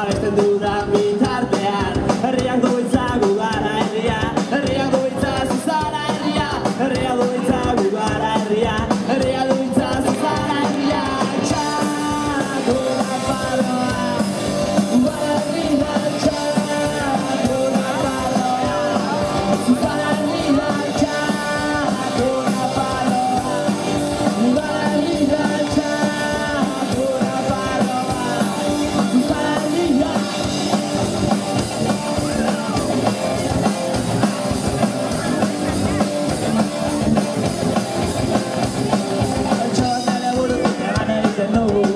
abesten dudan bitartean. Herriak du hitza gu gara herria, herriak du hitza zuzara herria, herriak du hitza gu gara herria, herriak du hitza zuzara herria. Txako Nafarroa, gara herria, txako Nafarroa, zuzara herria, txako Nafarroa, gara herria, txako Nafarroa, zuzara herria.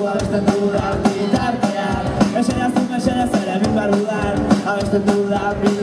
Abesten dudan bitartean, mesedaz ere min behar dudan, abesten dudan bitartean.